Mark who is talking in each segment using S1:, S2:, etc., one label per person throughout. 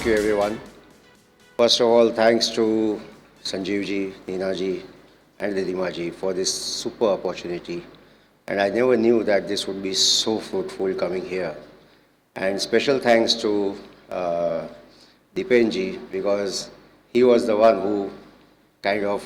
S1: Thank you, everyone. First of all, thanks to Sanjeevji, Ninaji, and Ridimaji for this super opportunity. And I never knew that this would be so fruitful coming here. And special thanks to Dipenji, because he was the one who kind of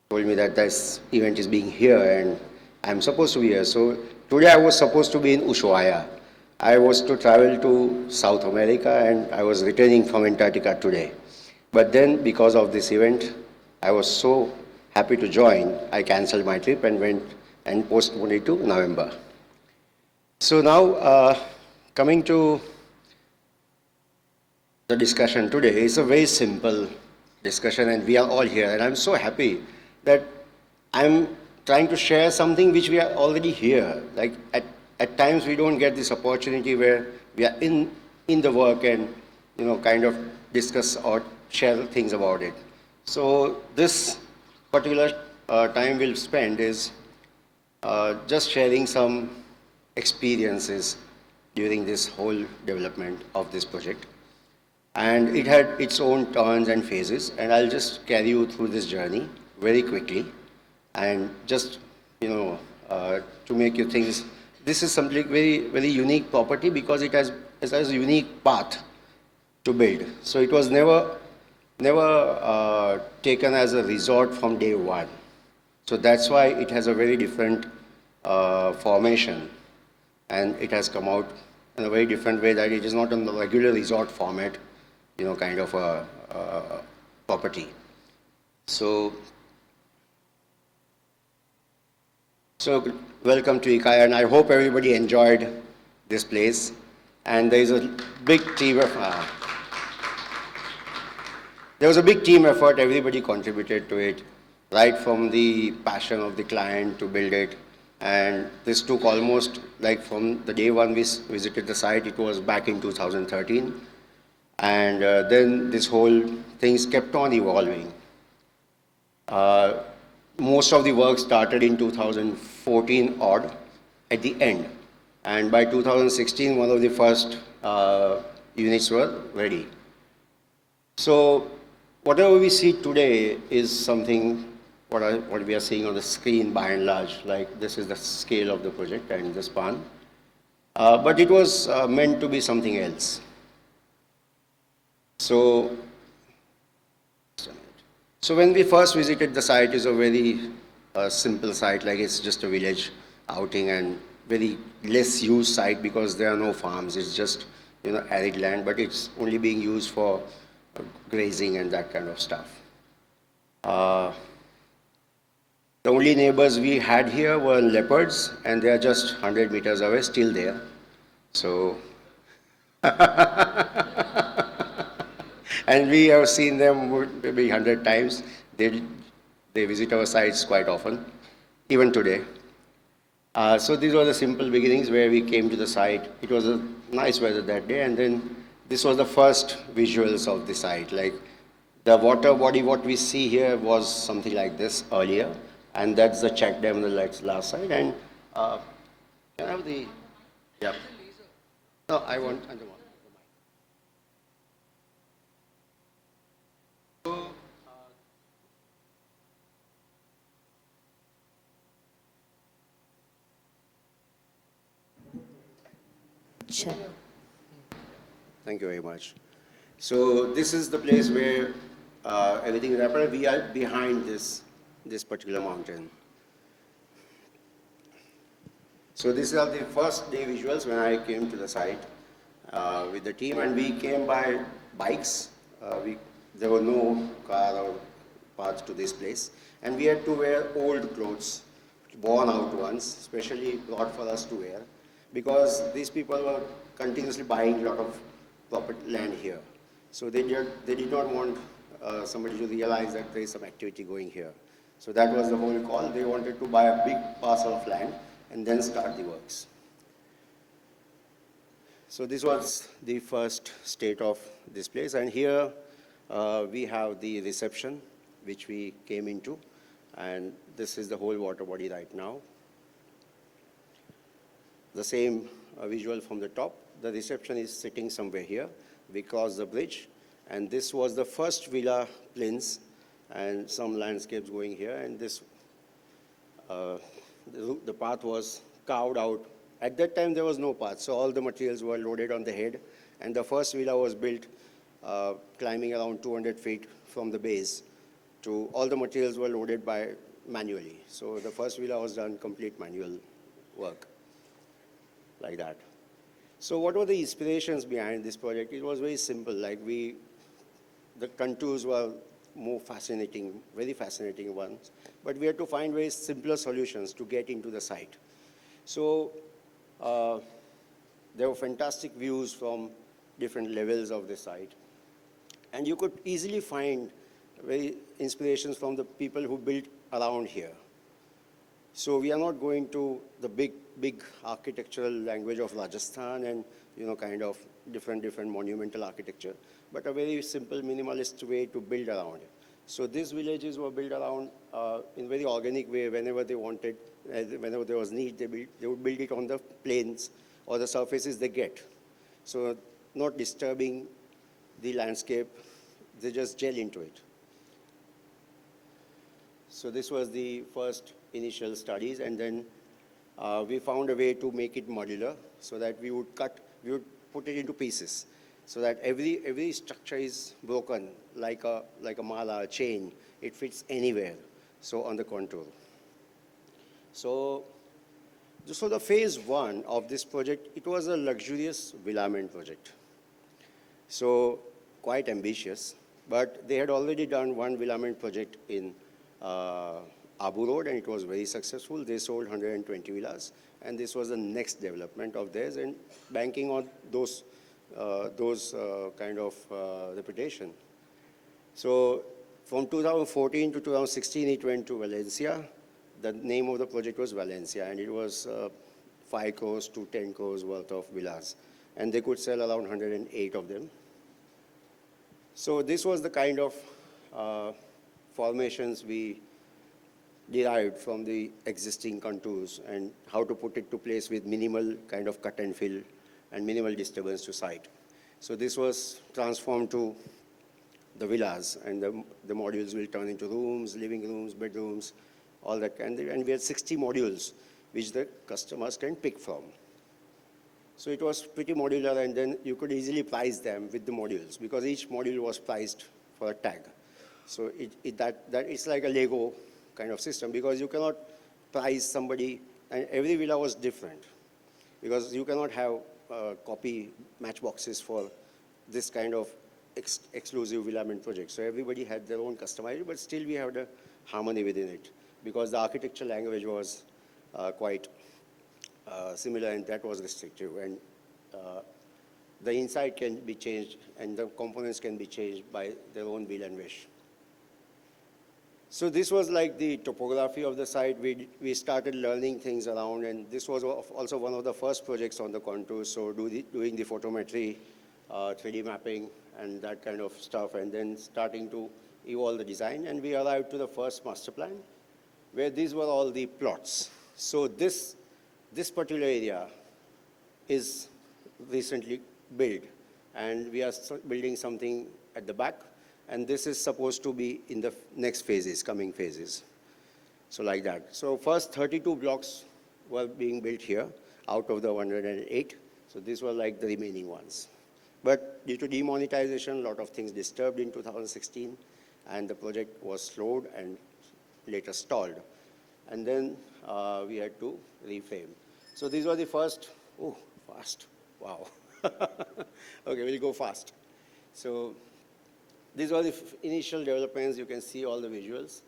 S1: told me that this event is being here and I'm supposed to be here. So today I was supposed to be in Ushuaia. I was to travel to South America and I was returning from Antarctica today. But then because of this event, I was so happy to join, I cancelled my trip and went and postponed it to November. So now coming to the discussion today, it's a very simple discussion and we are all here and I'm so happy that I'm trying to share something which we are already here. Like at times we don't get this opportunity where we are in the work and kind of discuss or share things about it. So this particular time we'll spend is just sharing some experiences during this whole development of this project. And it had its own turns and phases, and I'll just carry you through this journey very quickly. And just, to make you think, this is something very, very unique property because it has a unique path to build. So it was never taken as a resort from day one. So that's why it has a very different formation. And it has come out in a very different way that it is not in the regular resort format, kind of a property. So welcome to Ikaya, and I hope everybody enjoyed this place. And there is a big team effort. There was a big team effort. Everybody contributed to it, right from the passion of the client to build it. And this took almost like from the day one we visited the site. It was back in 2013. And then this whole things kept on evolving. Most of the work started in 2014 odd at the end. And by 2016, one of the first units were ready. So whatever we see today is something what we are seeing on the screen by and large. Like this is the scale of the project and the span. But it was meant to be something else. So when we first visited the site, it's a very simple site, like it's just a village outing and very less used site because there are no farms. It's just arid land, but it's only being used for grazing and that kind of stuff. The only neighbors we had here were leopards, and they are just 100 meters away, still there. So. And we have seen them maybe 100 times. They visit our sites quite often, even today. So these were the simple beginnings where we came to the site. It was a nice weather that day, and then this was the first visuals of the site. Like the water body, what we see here was something like this earlier, and that's the check dam on the last side. And can I have the, yeah. No, I don't want.
S2: Sure.
S1: Thank you very much. So this is the place where everything is happening. We are behind this particular mountain. So these are the first day visuals when I came to the site with the team, and we came by bikes. There were no car or paths to this place, and we had to wear old clothes, worn out ones, specially brought for us to wear, because these people were continuously buying a lot of property land here. So they did not want somebody to realize that there is some activity going here. So that was the whole call. They wanted to buy a big parcel of land and then start the works. So this was the first state of this place. And here we have the reception, which we came into. And this is the whole water body right now. The same visual from the top. The reception is sitting somewhere here. we crossed the bridge, and this was the first villa plains and some landscapes going here, and this the path was carved out. At that time, there was no path, so all the materials were loaded on the head, and the first villa was built climbing around 200 feet from the base. To all the materials were loaded by manually. So the first villa was done complete manual work, like that. So what were the inspirations behind this project? It was very simple. Like the contours were more fascinating, very fascinating ones. But we had to find very simpler solutions to get into the site. So there were fantastic views from different levels of the site. And you could easily find very inspirations from the people who built around here. So we are not going to the big architectural language of Rajasthan and kind of different monumental architecture, but a very simple minimalist way to build around it. So these villages were built around in very organic way. Whenever they wanted, whenever there was need, they would build it on the plains or the surfaces they get. So not disturbing the landscape, they just gel into it. So this was the first initial studies, and then we found a way to make it modular so that we would put it into pieces so that every structure is broken like a mala, a chain. It fits anywhere, so on the contour. So the phase one of this project, it was a luxurious villament project. So quite ambitious, but they had already done one villament project in Abu Road, and it was very successful. They sold 120 villas, and this was the next development of theirs, and banking on those kind of reputation. So from 2014 to 2016, it went to Valencia. The name of the project was Valencia, and it was 5 crores to 10 crores worth of villas, and they could sell around 108 of them. So this was the kind of formations we derived from the existing contours and how to put it to place with minimal kind of cut and fill and minimal disturbance to site. So this was transformed to the villas, and the modules will turn into rooms, living rooms, bedrooms, all that kind of, and we had 60 modules which the customers can pick from. So it was pretty modular, and then you could easily price them with the modules because each module was priced for a tag. So it's like a Lego kind of system because you cannot price somebody, and every villa was different because you cannot have copy matchboxes for this kind of exclusive villament project. So everybody had their own customized, but still we had a harmony within it because the architecture language was quite similar, and that was restrictive. And the inside can be changed, and the components can be changed by their own will and wish. So this was like the topography of the site. We started learning things around, and this was also one of the first projects on the contours. So doing the photometry, 3D mapping, and that kind of stuff, and then starting to evolve the design. And we arrived to the first master plan, where these were all the plots. So this particular area is recently built, and we are building something at the back. And this is supposed to be in the next phases, coming phases. So like that. So first 32 blocks were being built here out of the 108. So these were like the remaining ones. But due to demonetization, a lot of things disturbed in 2016, and the project was slowed and later stalled. And then we had to reframe. So these were the first, fast, wow. Okay, we'll go fast. So these were the initial developments. You can see all the visuals.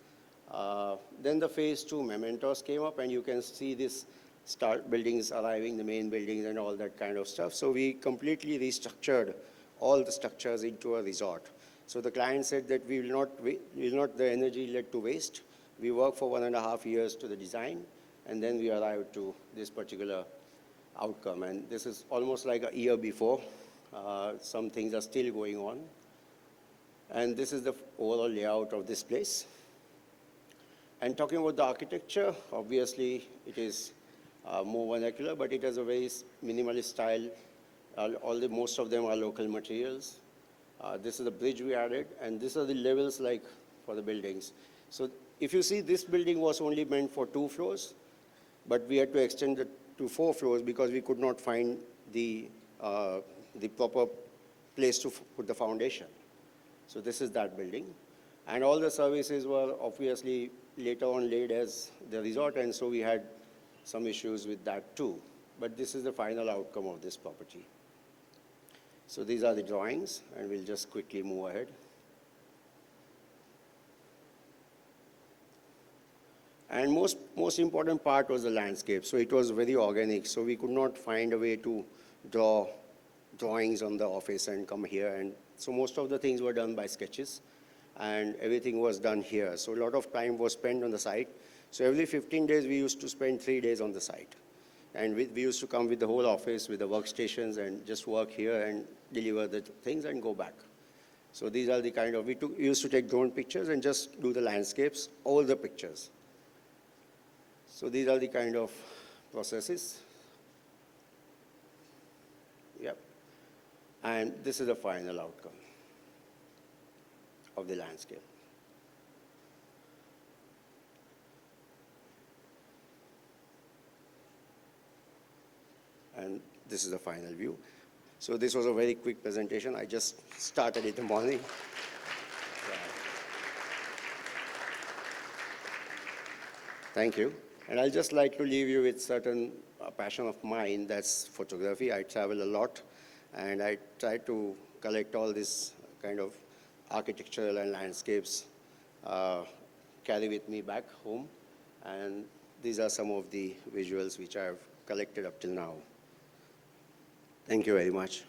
S1: Then the phase 2 mementos came up, and you can see this start buildings arriving, the main buildings and all that kind of stuff. So we completely restructured all the structures into a resort. So the client said that we will not the energy led to waste. We worked for 1.5 years to the design, and then we arrived to this particular outcome. And this is almost like a year before. Some things are still going on. And this is the overall layout of this place. And talking about the architecture, obviously it is more vernacular, but it has a very minimalist style Most of them are local materials. This is the bridge we added, and these are the levels like for the buildings. So if you see, this building was only meant for 2 floors, but we had to extend it to 4 floors because we could not find the proper place to put the foundation. So this is that building. And all the services were obviously later on laid as the resort, and so we had some issues with that too. But this is the final outcome of this property. So these are the drawings, and we'll just quickly move ahead. And most important part was the landscape. So it was very organic. So we could not find a way to draw drawings on the office and come here. And so most of the things were done by sketches, and everything was done here. So a lot of time was spent on the site. So every 15 days, we used to spend 3 days on the site. And we used to come with the whole office, with the workstations, and just work here and deliver the things and go back. So these are the kind of, we used to take drone pictures and just do the landscapes, all the pictures. So these are the kind of processes. Yep. And this is the final outcome of the landscape. And this is the final view. So this was a very quick presentation. I just started it in the morning. Thank you. And I'd just like to leave you with certain passion of mine, that's photography. I travel a lot, and I try to collect all this kind of architectural and landscapes, carry with me back home. And these are some of the visuals which I've collected up till now. Thank you very much.